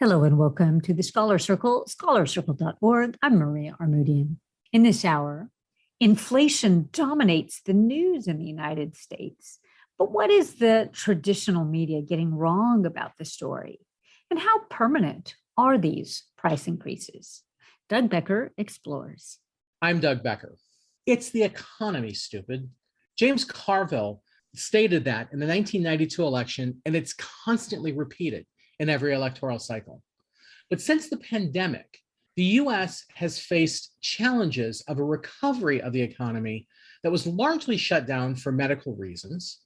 Hello and welcome to the Scholar Circle, scholarcircle.org. I'm Maria Armoudian. In this hour, inflation dominates the news in the United States. But what is the traditional media getting wrong about the story? And how permanent are these price increases? Doug Becker explores. I'm Doug Becker. It's the economy, stupid. James Carville stated that in the 1992 election, and it's constantly repeated in every electoral cycle. But since the pandemic, the US has faced challenges of a recovery of the economy that was largely shut down for medical reasons.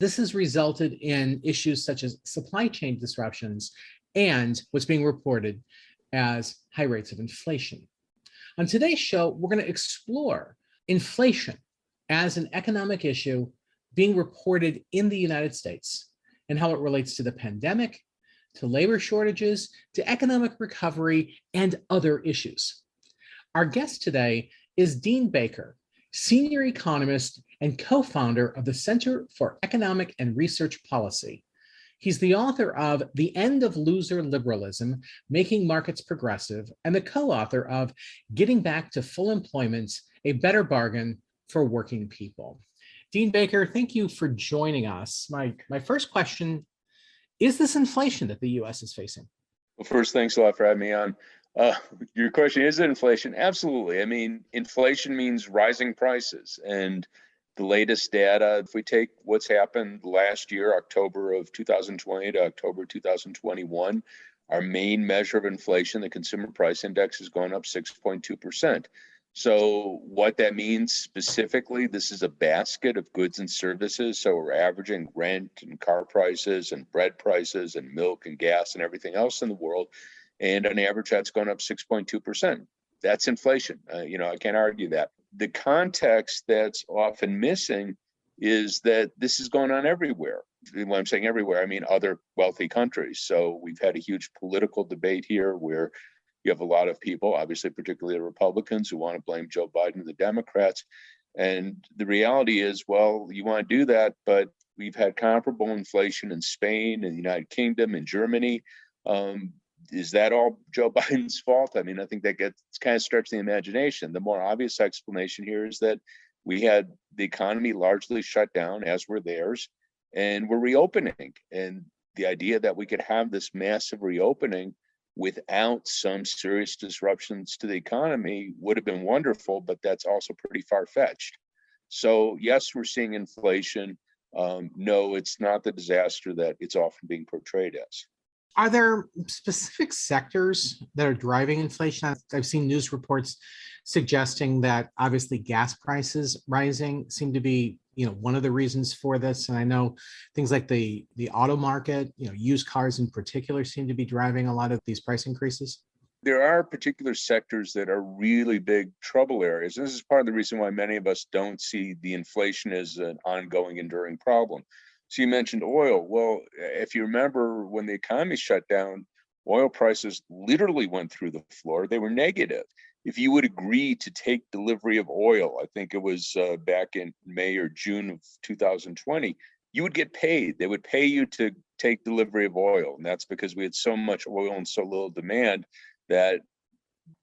This has resulted in issues such as supply chain disruptions and what's being reported as high rates of inflation. On today's show, we're going to explore inflation as an economic issue being reported in the United States and how it relates to the pandemic, to labor shortages, to economic recovery, and other issues. Our guest today is Dean Becker, senior economist and co-founder of the Center for Economic and Research Policy. He's the author of The End of Loser Liberalism, Making Markets Progressive, and the co-author of Getting Back to Full Employment, A Better Bargain for Working People. Dean Becker, thank you for joining us. My first question, is this inflation that the US is facing? Well, first, thanks a lot for having me on. Your question, is it inflation? Absolutely. I mean, inflation means rising prices. And the latest data, if we take what's happened last year, October of 2020 to October 2021, our main measure of inflation, the consumer price index, has gone up 6.2%. So what that means specifically, this is a basket of goods and services. So we're averaging rent and car prices and bread prices and milk and gas and everything else in the world. And on average, that's gone up 6.2%. That's inflation. I can't argue that. The context that's often missing is that this is going on everywhere. When I'm saying everywhere, I mean other wealthy countries. So we've had a huge political debate here where you have a lot of people, obviously, particularly the Republicans, who want to blame Joe Biden and the Democrats. And the reality is, well, you want to do that, but we've had comparable inflation in Spain, in the United Kingdom, in Germany. Is that all Joe Biden's fault? I mean, I think that gets kind of stretching the imagination. The more obvious explanation here is that we had the economy largely shut down, as were theirs, and we're reopening. And the idea that we could have this massive reopening without some serious disruptions to the economy would have been wonderful, but that's also pretty far-fetched. So yes, we're seeing inflation. No, it's not the disaster that it's often being portrayed as. Are there specific sectors that are driving inflation? I've seen news reports suggesting that obviously gas prices rising seem to be one of the reasons for this. And I know things like the auto market, used cars in particular, seem to be driving a lot of these price increases. There are particular sectors that are really big trouble areas. And this is part of the reason why many of us don't see the inflation as an ongoing, enduring problem. So you mentioned oil. Well, if you remember when the economy shut down, oil prices literally went through the floor. They were negative. If you would agree to take delivery of oil, I think it was back in May or June of 2020, you would get paid. They would pay you to take delivery of oil. And that's because we had so much oil and so little demand that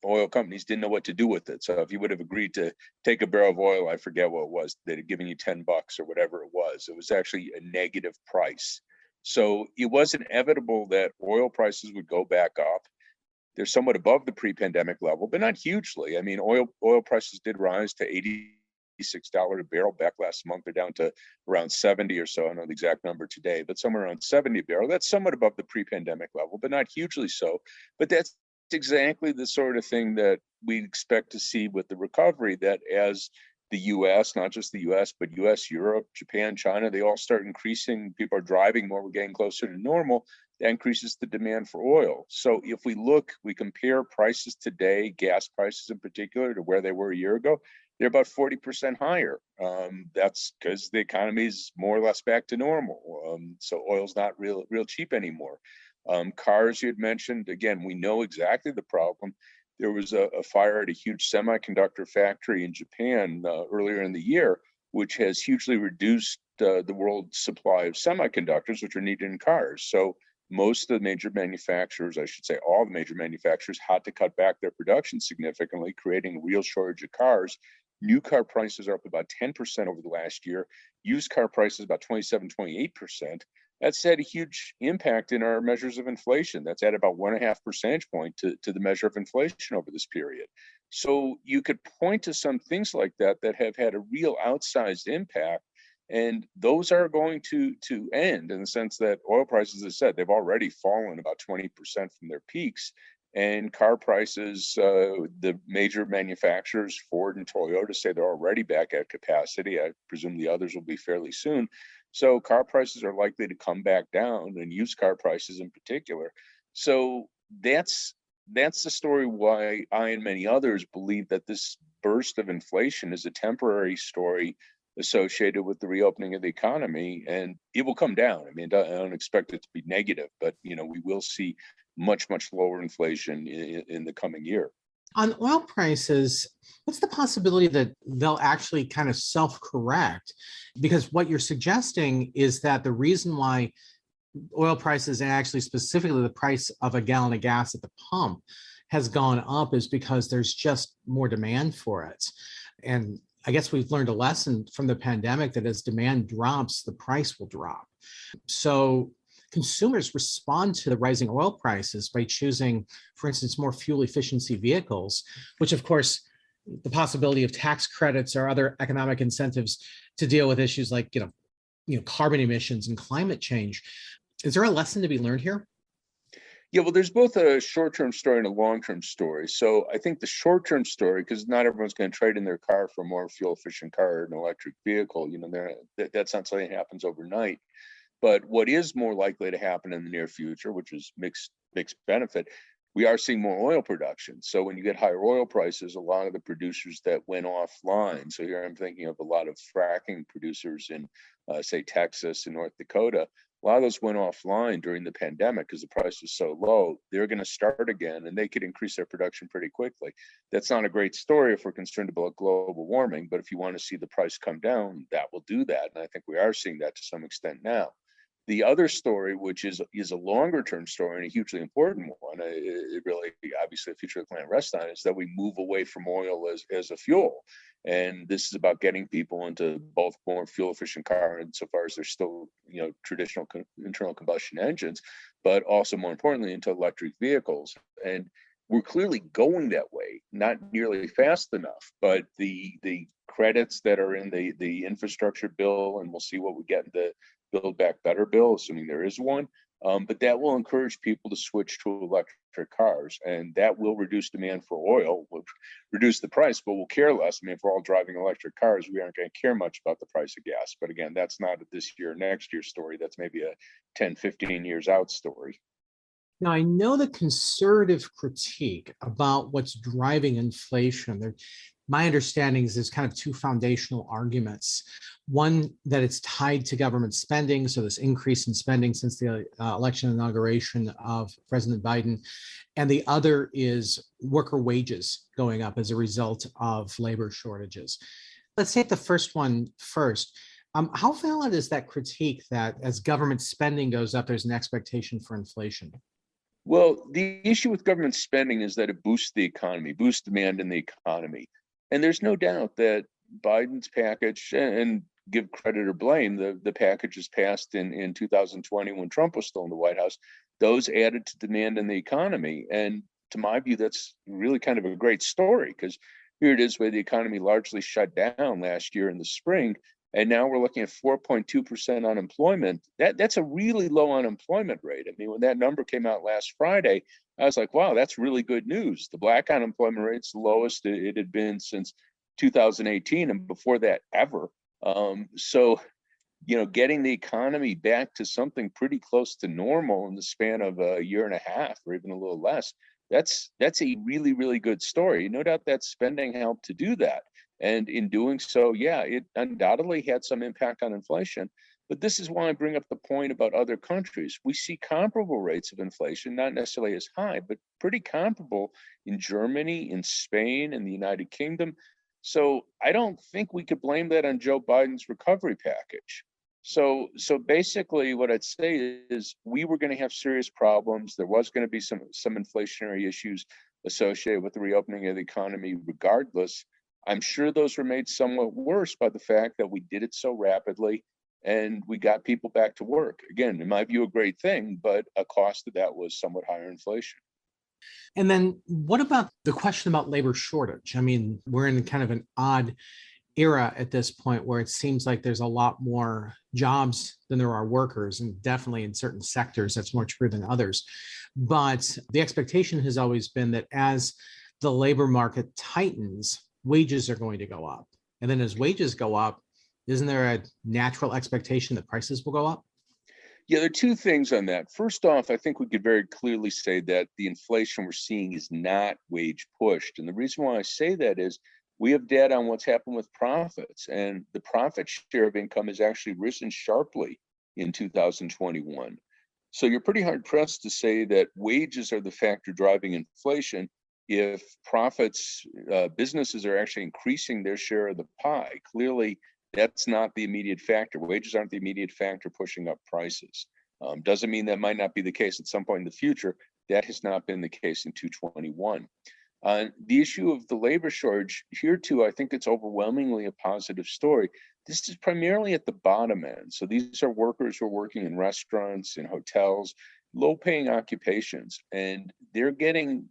oil companies didn't know what to do with it. So if you would have agreed to take a barrel of oil, I forget what it was, they'd have given you $10 or whatever it was. It was actually a negative price. So it was inevitable that oil prices would go back up. They're somewhat above the pre-pandemic level, but not hugely. I mean, oil prices did rise to $86 a barrel back last month. They're down to around 70 or so. I don't know the exact number today, but somewhere around 70 a barrel. That's somewhat above the pre-pandemic level, but not hugely so. But that's exactly the sort of thing that we expect to see with the recovery, that as the US, not just the US, but US, Europe, Japan, China, they all start increasing, people are driving more, we're getting closer to normal, that increases the demand for oil. So if we compare prices today, gas prices in particular, to where they were a year ago, they're about 40% higher. That's because the economy is more or less back to normal. So oil's not real cheap anymore. Cars you had mentioned, again, we know exactly the problem. There was a fire at a huge semiconductor factory in Japan earlier in the year, which has hugely reduced the world's supply of semiconductors, which are needed in cars. So most of the major manufacturers, I should say all the major manufacturers, had to cut back their production significantly, creating a real shortage of cars. New car prices are up about 10% over the last year. Used car prices about 27, 28%. That's had a huge impact in our measures of inflation. That's at about 1.5 percentage point to the measure of inflation over this period. So you could point to some things like that that have had a real outsized impact. And those are going to end in the sense that oil prices, as I said, they've already fallen about 20% from their peaks. And car prices, the major manufacturers, Ford and Toyota, say they're already back at capacity. I presume the others will be fairly soon. So car prices are likely to come back down, and used car prices in particular. So that's the story why I and many others believe that this burst of inflation is a temporary story associated with the reopening of the economy, and it will come down. I mean, I don't expect it to be negative, but we will see much lower inflation in the coming year. On oil prices, what's the possibility that they'll actually kind of self-correct? Because what you're suggesting is that the reason why oil prices, and actually specifically the price of a gallon of gas at the pump, has gone up is because there's just more demand for it. And I guess we've learned a lesson from the pandemic that as demand drops, the price will drop. So consumers respond to the rising oil prices by choosing, for instance, more fuel efficiency vehicles, which of course, the possibility of tax credits or other economic incentives to deal with issues like, carbon emissions and climate change. Is there a lesson to be learned here? Yeah, well, there's both a short-term story and a long-term story. So I think the short-term story, because not everyone's going to trade in their car for a more fuel-efficient car or an electric vehicle. That's not something that happens overnight. But what is more likely to happen in the near future, which is mixed benefit, we are seeing more oil production. So when you get higher oil prices, a lot of the producers that went offline. So here I'm thinking of a lot of fracking producers in, say, Texas and North Dakota. A lot of those went offline during the pandemic because the price was so low. They're going to start again, and they could increase their production pretty quickly. That's not a great story if we're concerned about global warming, but if you want to see the price come down, that will do that. And I think we are seeing that to some extent now. The other story, which is a longer term story and a hugely important one, it really, obviously, the future of the planet rests on, is that we move away from oil as a fuel. And this is about getting people into both more fuel efficient cars, insofar as there's still, traditional internal combustion engines, but also more importantly into electric vehicles. And we're clearly going that way, not nearly fast enough, but the credits that are in the infrastructure bill, and we'll see what we get in the Build Back Better bill, assuming there is one, but that will encourage people to switch to electric cars, and that will reduce demand for oil, will reduce the price, but we'll care less. I mean, if we're all driving electric cars, we aren't going to care much about the price of gas. But again, that's not a this year, next year story. That's maybe a 10, 15 years out story. Now, I know the conservative critique about what's driving inflation. My understanding is there's kind of two foundational arguments. One, that it's tied to government spending, so this increase in spending since the election inauguration of President Biden. And the other is worker wages going up as a result of labor shortages. Let's take the first one first. How valid is that critique that as government spending goes up, there's an expectation for inflation? Well, the issue with government spending is that it boosts the economy, boosts demand in the economy. And there's no doubt that Biden's package, and give credit or blame, the packages passed in 2020 when Trump was still in the White House, those added to demand in the economy. And to my view, that's really kind of a great story, because here it is where the economy largely shut down last year in the spring. And now we're looking at 4.2% unemployment. That's a really low unemployment rate. I mean, when that number came out last Friday, I was like, wow, that's really good news. The Black unemployment rate's the lowest it had been since 2018, and before that ever. So, getting the economy back to something pretty close to normal in the span of a year and a half, or even a little less, that's a really, really good story. No doubt that spending helped to do that. And in doing so, yeah, it undoubtedly had some impact on inflation. But this is why I bring up the point about other countries. We see comparable rates of inflation, not necessarily as high, but pretty comparable in Germany, in Spain, in the United Kingdom. So I don't think we could blame that on Joe Biden's recovery package. So basically what I'd say is we were going to have serious problems. There was going to be some inflationary issues associated with the reopening of the economy regardless. I'm sure those were made somewhat worse by the fact that we did it so rapidly and we got people back to work. Again, in my view, a great thing, but a cost of that was somewhat higher inflation. And then what about the question about labor shortage? I mean, we're in kind of an odd era at this point where it seems like there's a lot more jobs than there are workers, and definitely in certain sectors that's more true than others. But the expectation has always been that as the labor market tightens, wages are going to go up. And then as wages go up, isn't there a natural expectation that prices will go up? Yeah, there are two things on that. First off, I think we could very clearly say that the inflation we're seeing is not wage pushed. And the reason why I say that is we have data on what's happened with profits, and the profit share of income has actually risen sharply in 2021. So you're pretty hard pressed to say that wages are the factor driving inflation if profits, businesses are actually increasing their share of the pie. Clearly, that's not the immediate factor. Wages aren't the immediate factor pushing up prices. Doesn't mean that might not be the case at some point in the future. That has not been the case in 2021. The issue of the labor shortage here too, I think it's overwhelmingly a positive story. This is primarily at the bottom end. So these are workers who are working in restaurants, in hotels, low-paying occupations, and they're getting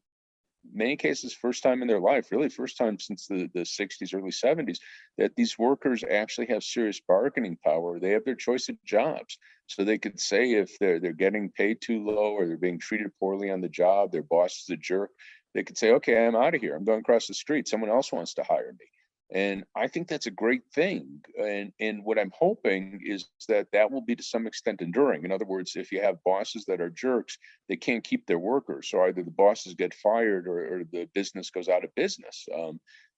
many cases first time in their life, really first time since the 60s, early 70s, that these workers actually have serious bargaining power. They have their choice of jobs. So they could say if they're getting paid too low or they're being treated poorly on the job, their boss is a jerk, they could say, okay, I'm out of here. I'm going across the street. Someone else wants to hire me. And I think that's a great thing. And what I'm hoping is that that will be to some extent enduring. In other words, if you have bosses that are jerks, they can't keep their workers. So either the bosses get fired or the business goes out of business.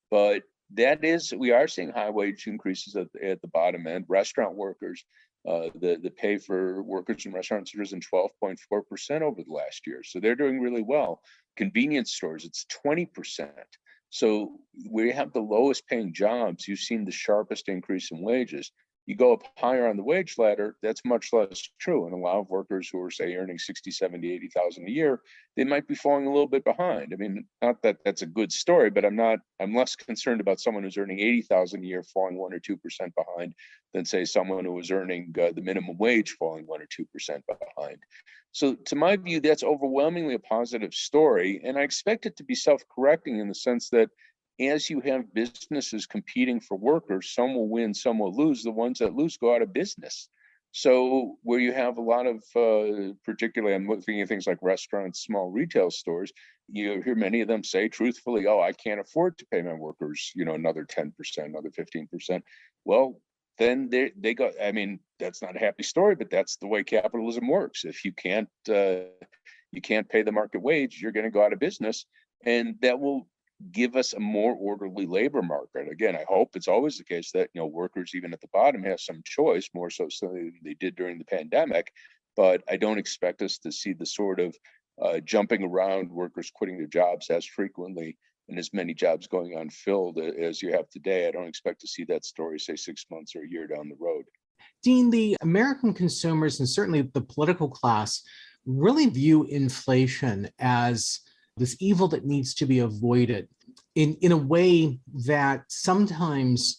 But that is, we are seeing high wage increases at the bottom end. Restaurant workers, the pay for workers in restaurants has risen 12.4% over the last year. So they're doing really well. Convenience stores, it's 20%. So where you have the lowest paying jobs, you've seen the sharpest increase in wages. You go up higher on the wage ladder, that's much less true. And a lot of workers who are, say, earning 60, 70, 80,000 a year, they might be falling a little bit behind. I mean, not that that's a good story, but I'm less concerned about someone who's earning 80,000 a year falling 1 or 2% behind than, say, someone who was earning the minimum wage falling 1 or 2% behind. So to my view, that's overwhelmingly a positive story. And I expect it to be self-correcting in the sense that as you have businesses competing for workers, some will win, some will lose. The ones that lose go out of business. So where you have a lot of, particularly I'm looking at things like restaurants, small retail stores, you hear many of them say truthfully, oh, I can't afford to pay my workers, another 10%, another 15%. Well, then they go, I mean, that's not a happy story, but that's the way capitalism works. If you can't pay the market wage, you're going to go out of business. And that will give us a more orderly labor market. Again, I hope it's always the case that workers even at the bottom have some choice, more so than they did during the pandemic. But I don't expect us to see the sort of jumping around, workers quitting their jobs as frequently and as many jobs going unfilled as you have today. I don't expect to see that story, say, 6 months or a year down the road. Dean, the American consumers and certainly the political class really view inflation as this evil that needs to be avoided in a way that sometimes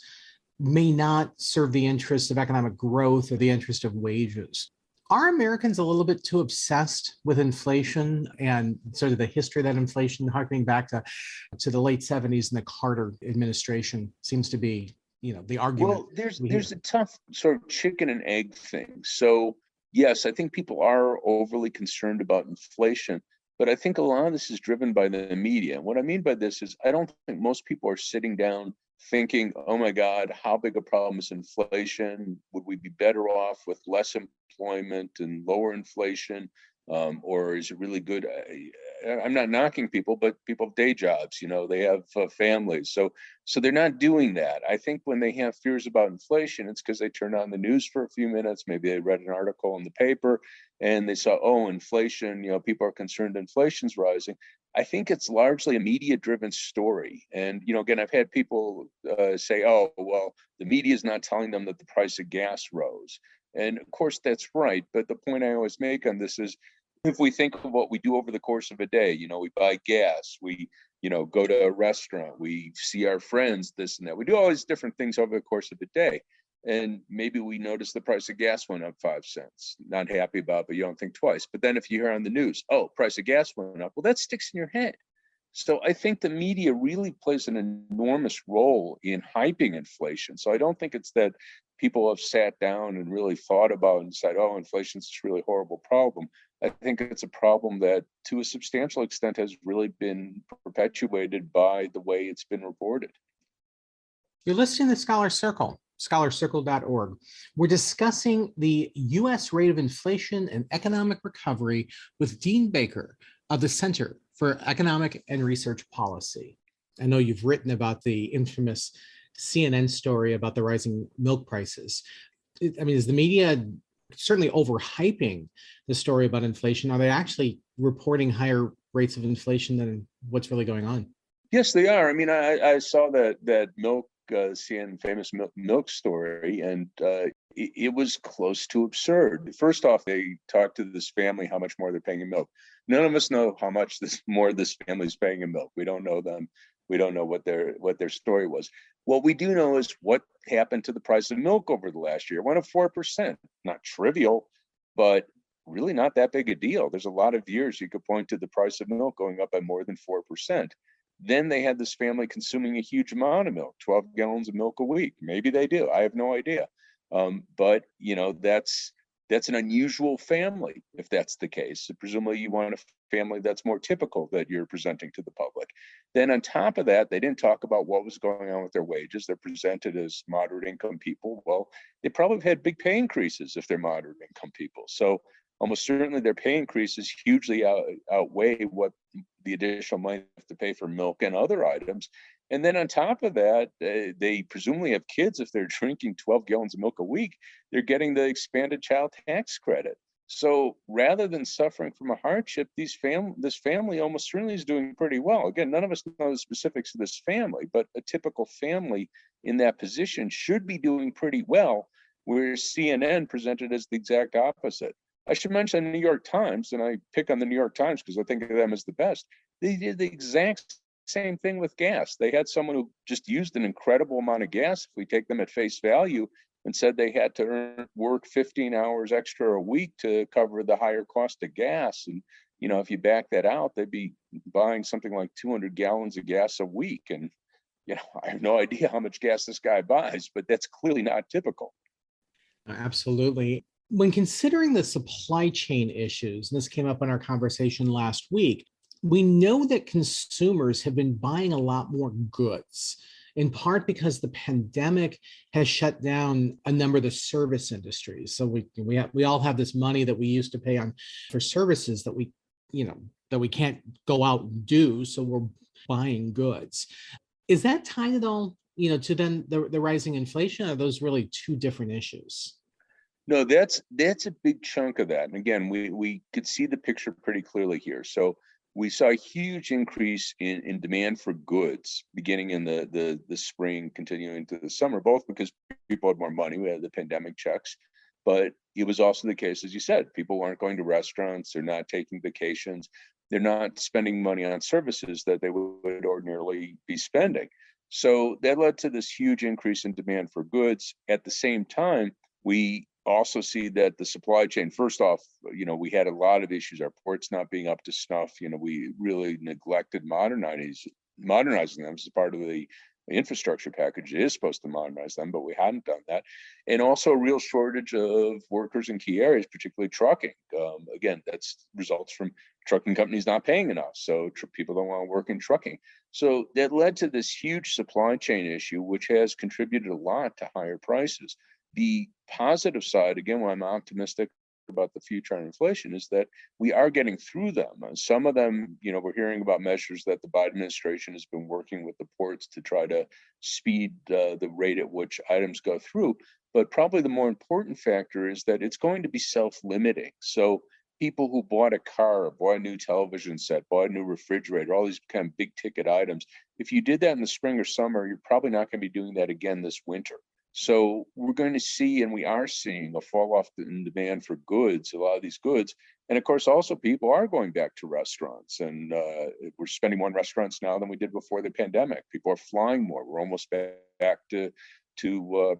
may not serve the interests of economic growth or the interest of wages. Are Americans a little bit too obsessed with inflation and sort of the history of that inflation, harkening back to the late 70s and the Carter administration seems to be, the argument? Well, there's a tough sort of chicken and egg thing. So yes, I think people are overly concerned about inflation, but I think a lot of this is driven by the media. And what I mean by this is I don't think most people are sitting down thinking, oh my God, how big a problem is inflation? Would we be better off with less employment and lower inflation? Or is it really good? I'm not knocking people, but people have day jobs, they have families. So they're not doing that. I think when they have fears about inflation, it's because they turn on the news for a few minutes. Maybe they read an article in the paper and they saw, oh, inflation, people are concerned inflation's rising. I think it's largely a media-driven story. And, again, I've had people say, oh, well, the media is not telling them that the price of gas rose. And of course, that's right. But the point I always make on this is, if we think of what we do over the course of a day, we buy gas, we, go to a restaurant, we see our friends, this and that. We do all these different things over the course of a day. And maybe we notice the price of gas went up 5 cents. Not happy about it, but you don't think twice. But then if you hear on the news, oh, price of gas went up, well, that sticks in your head. So I think the media really plays an enormous role in hyping inflation. So I don't think it's that people have sat down and really thought about and said, oh, inflation's this really horrible problem. I think it's a problem that to a substantial extent has really been perpetuated by the way it's been reported. You're listening to Scholar Circle, scholarcircle.org. We're discussing the U.S. rate of inflation and economic recovery with Dean Becker of the Center for Economic and Research Policy. I know you've written about the infamous CNN story about the rising milk prices. Is the media certainly overhyping the story about inflation? Are they actually reporting higher rates of inflation than what's really going on? Yes, they are. I saw that milk, CNN famous milk story, and it was close to absurd. First off, they talked to this family how much more they're paying in milk. None of us know how much more this family is paying in milk. We don't know them. We don't know what their story was. What we do know is what happened to the price of milk over the last year. It went up 4%. Not trivial, but really not that big a deal. There's a lot of years you could point to the price of milk going up by more than 4%. Then they had this family consuming a huge amount of milk, 12 gallons of milk a week. Maybe they do. I have no idea. But that's an unusual family if that's the case. So presumably you want a family that's more typical that you're presenting to the public. Then on top of that, they didn't talk about what was going on with their wages. They're presented as moderate income people. Well, they probably have had big pay increases if they're moderate income people. So almost certainly their pay increases hugely outweigh what the additional money they have to pay for milk and other items. And then on top of that, they presumably have kids. If they're drinking 12 gallons of milk a week, they're getting the expanded child tax credit. So rather than suffering from a hardship, this family almost certainly is doing pretty well. Again, none of us know the specifics of this family, but a typical family in that position should be doing pretty well, whereas CNN presented as the exact opposite. I should mention the New York Times, and I pick on the New York Times because I think of them as the best. They did the exact same thing with gas. They had someone who just used an incredible amount of gas, if we take them at face value, and said they had to work 15 hours extra a week to cover the higher cost of gas. And, if you back that out, they'd be buying something like 200 gallons of gas a week. And, I have no idea how much gas this guy buys, but that's clearly not typical. Absolutely. When considering the supply chain issues, and this came up in our conversation last week, we know that consumers have been buying a lot more goods, in part because the pandemic has shut down a number of the service industries. So we all have this money that we used to pay on for services that we can't go out and do. So we're buying goods. Is that tied at all, to then the rising inflation? Or are those really two different issues? No, that's a big chunk of that. And again, we could see the picture pretty clearly here. So we saw a huge increase in demand for goods beginning in the spring, continuing to the summer, both because people had more money. We had the pandemic checks, but it was also the case, as you said, people weren't going to restaurants, they're not taking vacations, they're not spending money on services that they would ordinarily be spending. So that led to this huge increase in demand for goods. At the same time, we also see that the supply chain, first off, we had a lot of issues, our ports not being up to snuff. We really neglected modernizing them as part of the infrastructure package. It is supposed to modernize them, but we hadn't done that. And also a real shortage of workers in key areas, particularly trucking. Again, that's results from trucking companies not paying enough. So people don't want to work in trucking. So that led to this huge supply chain issue, which has contributed a lot to higher prices. The positive side, again, why I'm optimistic about the future on inflation, is that we are getting through them. Some of them, we're hearing about measures that the Biden administration has been working with the ports to try to speed the rate at which items go through. But probably the more important factor is that it's going to be self-limiting. So people who bought a car, bought a new television set, bought a new refrigerator, all these kind of big ticket items, if you did that in the spring or summer, you're probably not going to be doing that again this winter. So we're going to see, and we are seeing, a fall off in demand for goods, a lot of these goods. And of course, also people are going back to restaurants, and we're spending more in restaurants now than we did before the pandemic. People are flying more. We're almost back to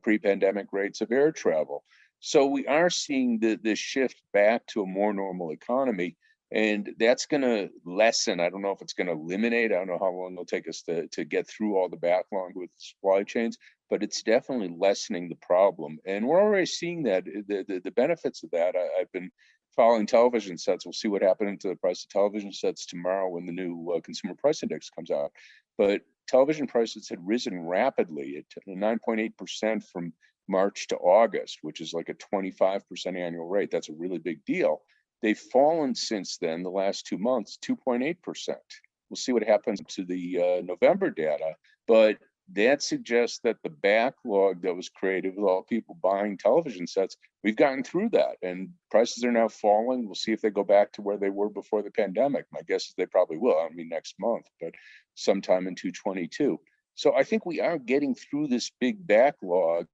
pre-pandemic rates of air travel. So we are seeing the shift back to a more normal economy. And that's going to lessen. I don't know if it's going to eliminate. I don't know how long it'll take us to get through all the backlog with supply chains, but it's definitely lessening the problem. And we're already seeing that, the benefits of that. I've been following television sets. We'll see what happened to the price of television sets tomorrow when the new consumer price index comes out. But television prices had risen rapidly at 9.8% from March to August, which is like a 25% annual rate. That's a really big deal. They've fallen since then, the last 2 months, 2.8%. We'll see what happens to the November data, but that suggests that the backlog that was created with all people buying television sets, we've gotten through that, and prices are now falling. We'll see if they go back to where they were before the pandemic. My guess is they probably will. I don't mean next month, but sometime in 2022. So I think we are getting through this big backlog,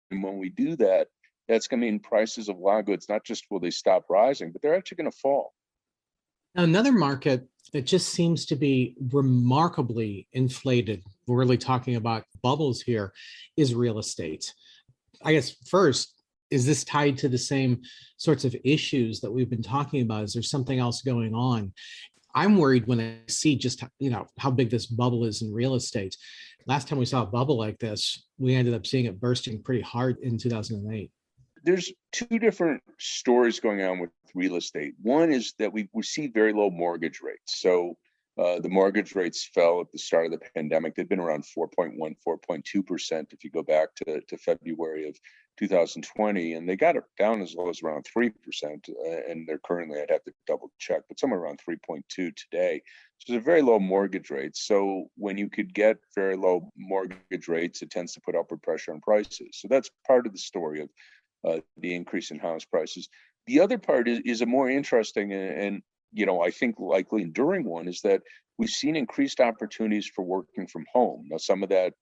and when we do that, that's going to mean prices of a lot of goods, not just will they stop rising, but they're actually going to fall. Now, another market that just seems to be remarkably inflated, we're really talking about bubbles here, is real estate. I guess first, is this tied to the same sorts of issues that we've been talking about? Is there something else going on? I'm worried when I see just how big this bubble is in real estate. Last time we saw a bubble like this, we ended up seeing it bursting pretty hard in 2008. There's two different stories going on with real estate. One is that we see very low mortgage rates. So the mortgage rates fell at the start of the pandemic. They'd been around 4.1, 4.2% if you go back to February of 2020, and they got it down as low as around 3%. And they're currently, I'd have to double check, but somewhere around 3.2 today. So they're very low mortgage rates. So when you could get very low mortgage rates, it tends to put upward pressure on prices. So that's part of the story of the increase in house prices. The other part is a more interesting and I think likely enduring one, is that we've seen increased opportunities for working from home. Now, some of that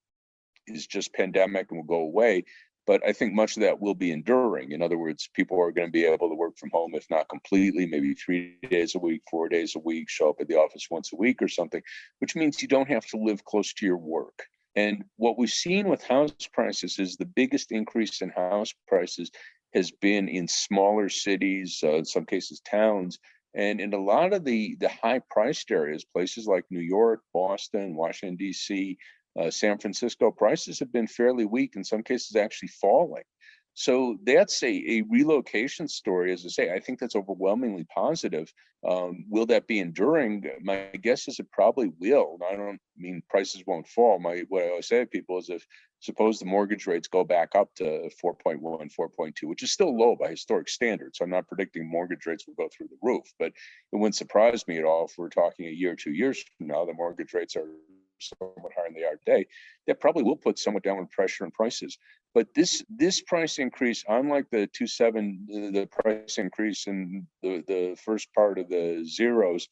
is just pandemic and will go away, but I think much of that will be enduring. In other words, people are going to be able to work from home, if not completely, maybe 3 days a week, 4 days a week, show up at the office once a week or something, which means you don't have to live close to your work. And what we've seen with house prices is the biggest increase in house prices has been in smaller cities, in some cases towns, and in a lot of the high-priced areas, places like New York, Boston, Washington, D.C., San Francisco, prices have been fairly weak, in some cases actually falling. So that's a relocation story. As I say, I think that's overwhelmingly positive. Will that be enduring? My guess is it probably will. I don't mean prices won't fall. What I always say to people is, if suppose the mortgage rates go back up to 4.1, 4.2, which is still low by historic standards. So I'm not predicting mortgage rates will go through the roof, but it wouldn't surprise me at all if we're talking a year, 2 years from now, the mortgage rates are somewhat higher than they are today. That probably will put somewhat downward pressure on prices. But this price increase, unlike the 2.7, the price increase in the first part of the zeros,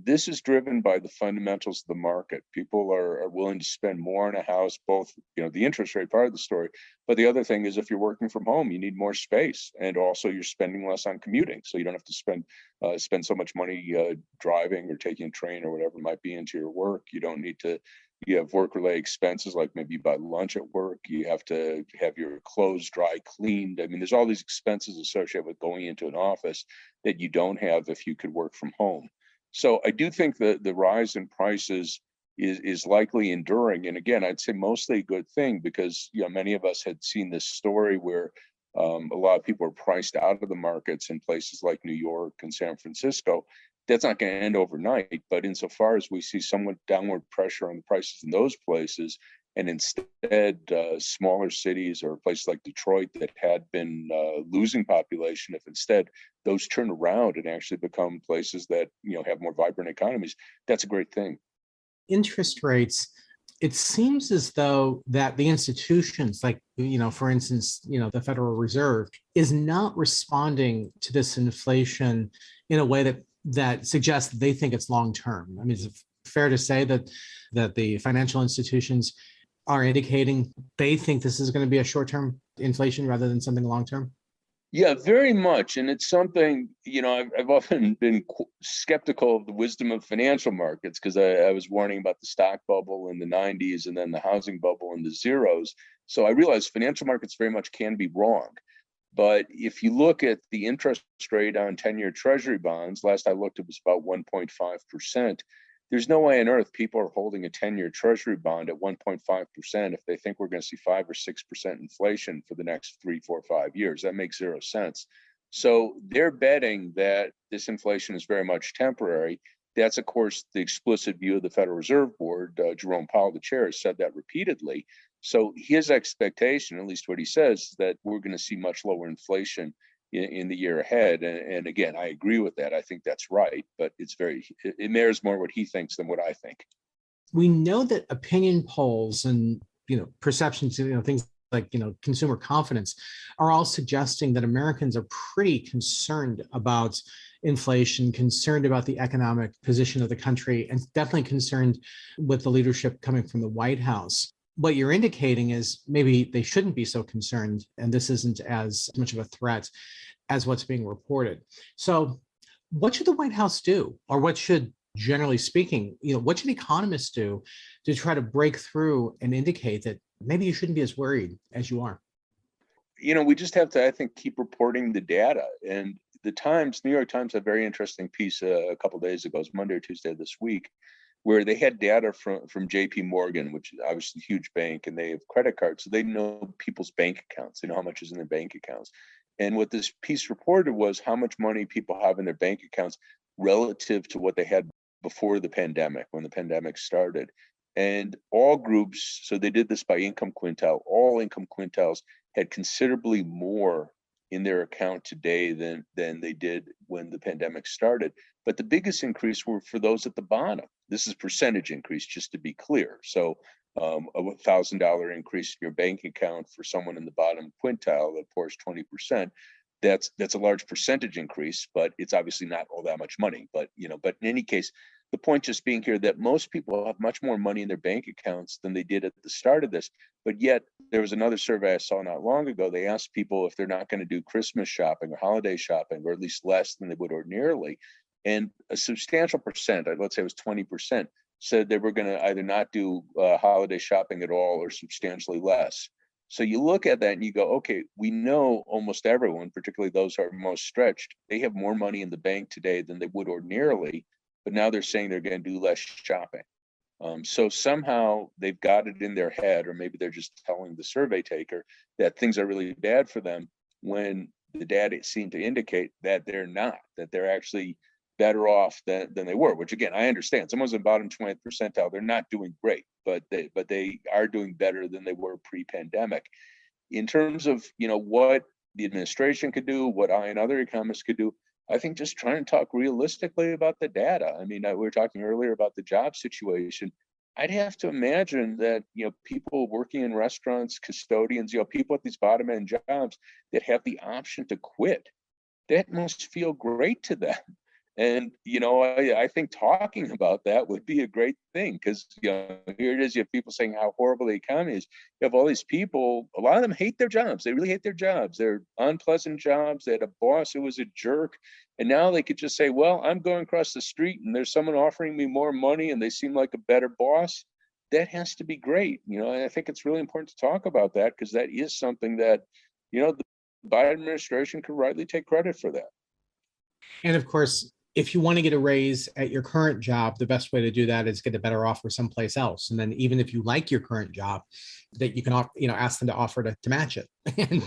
this is driven by the fundamentals of the market. People are willing to spend more on a house, both the interest rate part of the story, but the other thing is, if you're working from home, you need more space, and also you're spending less on commuting, so you don't have to spend so much money driving or taking a train or whatever it might be into your work. You don't need to. You have work-related expenses, like maybe you buy lunch at work. You have to have your clothes dry cleaned. I mean, there's all these expenses associated with going into an office that you don't have if you could work from home. So I do think that the rise in prices is likely enduring. And again, I'd say mostly a good thing, because many of us had seen this story where a lot of people are priced out of the markets in places like New York and San Francisco. That's not going to end overnight, but insofar as we see somewhat downward pressure on the prices in those places, and instead smaller cities or places like Detroit that had been losing population, if instead those turn around and actually become places that have more vibrant economies, that's a great thing. Interest rates, it seems as though that the institutions, like for instance, the Federal Reserve, is not responding to this inflation in a way that suggests that they think it's long term. I mean, is it fair to say that the financial institutions are indicating they think this is going to be a short-term inflation rather than something long-term? Yeah, very much. And it's something, I've often been skeptical of the wisdom of financial markets because I was warning about the stock bubble in the 90s and then the housing bubble in the zeros. So I realized financial markets very much can be wrong. But if you look at the interest rate on 10-year treasury bonds, last I looked, it was about 1.5%. There's no way on earth people are holding a 10-year treasury bond at 1.5% if they think we're going to see 5 or 6% inflation for the next 3, 4, 5 years. That makes zero sense. So they're betting that this inflation is very much temporary. That's, of course, the explicit view of the Federal Reserve Board. Jerome Powell, the chair, has said that repeatedly. So his expectation, at least what he says, is that we're going to see much lower inflation in the year ahead. And again, I agree with that. I think that's right, but it matters more what he thinks than what I think. We know that opinion polls and perceptions, things like consumer confidence are all suggesting that Americans are pretty concerned about inflation, concerned about the economic position of the country, and definitely concerned with the leadership coming from the White House. What you're indicating is maybe they shouldn't be so concerned, and this isn't as much of a threat as what's being reported. So what should the White House do? Or what should, generally speaking, what should economists do to try to break through and indicate that maybe you shouldn't be as worried as you are? We just have to, I think, keep reporting the data. And the New York Times, had a very interesting piece a couple of days ago, it was Monday or Tuesday this week, where they had data from JP Morgan, which is obviously a huge bank, and they have credit cards. So they know people's bank accounts. They know how much is in their bank accounts. And what this piece reported was how much money people have in their bank accounts relative to what they had before the pandemic, when the pandemic started. And all groups, so they did this by income quintile, all income quintiles had considerably more in their account today than they did when the pandemic started. But the biggest increase were for those at the bottom. This is percentage increase, just to be clear. So a $1,000 increase in your bank account for someone in the bottom quintile that pours 20%, that's a large percentage increase, but it's obviously not all that much money. But in any case, the point just being here that most people have much more money in their bank accounts than they did at the start of this. But yet there was another survey I saw not long ago. They asked people if they're not going to do Christmas shopping or holiday shopping, or at least less than they would ordinarily. And a substantial percent, let's say it was 20%, said they were going to either not do holiday shopping at all or substantially less. So you look at that and you go, okay, we know almost everyone, particularly those who are most stretched, they have more money in the bank today than they would ordinarily, but now they're saying they're going to do less shopping. So somehow they've got it in their head, or maybe they're just telling the survey taker that things are really bad for them, when the data seem to indicate that they're not, that they're actually better off than they were, which again, I understand. Someone's in the bottom 20th percentile, they're not doing great, but they are doing better than they were pre-pandemic. In terms of, what the administration could do, what I and other economists could do, I think just trying to talk realistically about the data. I mean, we were talking earlier about the job situation. I'd have to imagine that, people working in restaurants, custodians, people at these bottom end jobs that have the option to quit, that must feel great to them. And, I think talking about that would be a great thing, because, here it is, you have people saying how horrible the economy is. You have all these people, a lot of them hate their jobs. They really hate their jobs. They're unpleasant jobs. They had a boss who was a jerk. And now they could just say, well, I'm going across the street and there's someone offering me more money and they seem like a better boss. That has to be great. And I think it's really important to talk about that, because that is something that, the Biden administration could rightly take credit for that. And of course, if you want to get a raise at your current job, the best way to do that is get a better offer someplace else. And then even if you like your current job, that you can, ask them to offer to match it.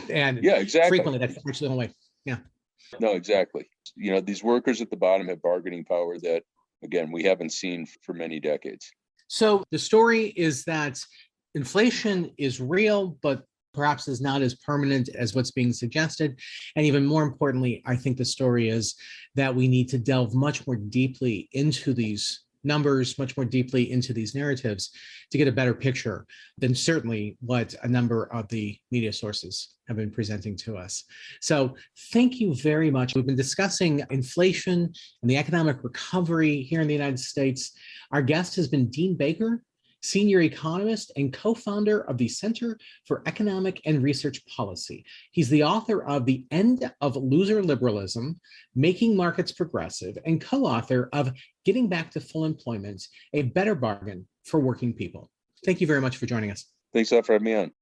and yeah, exactly. Frequently that's actually the only way. Yeah. No, exactly. These workers at the bottom have bargaining power that, again, we haven't seen for many decades. So the story is that inflation is real, but perhaps is not as permanent as what's being suggested. And even more importantly, I think the story is that we need to delve much more deeply into these numbers, much more deeply into these narratives to get a better picture than certainly what a number of the media sources have been presenting to us. So thank you very much. We've been discussing inflation and the economic recovery here in the United States. Our guest has been Dean Becker. senior economist and co-founder of the Center for Economic and Research Policy. He's the author of The End of Loser Liberalism, Making Markets Progressive, and co-author of Getting Back to Full Employment, A Better Bargain for Working People. Thank you very much for joining us. Thanks a lot for having me on.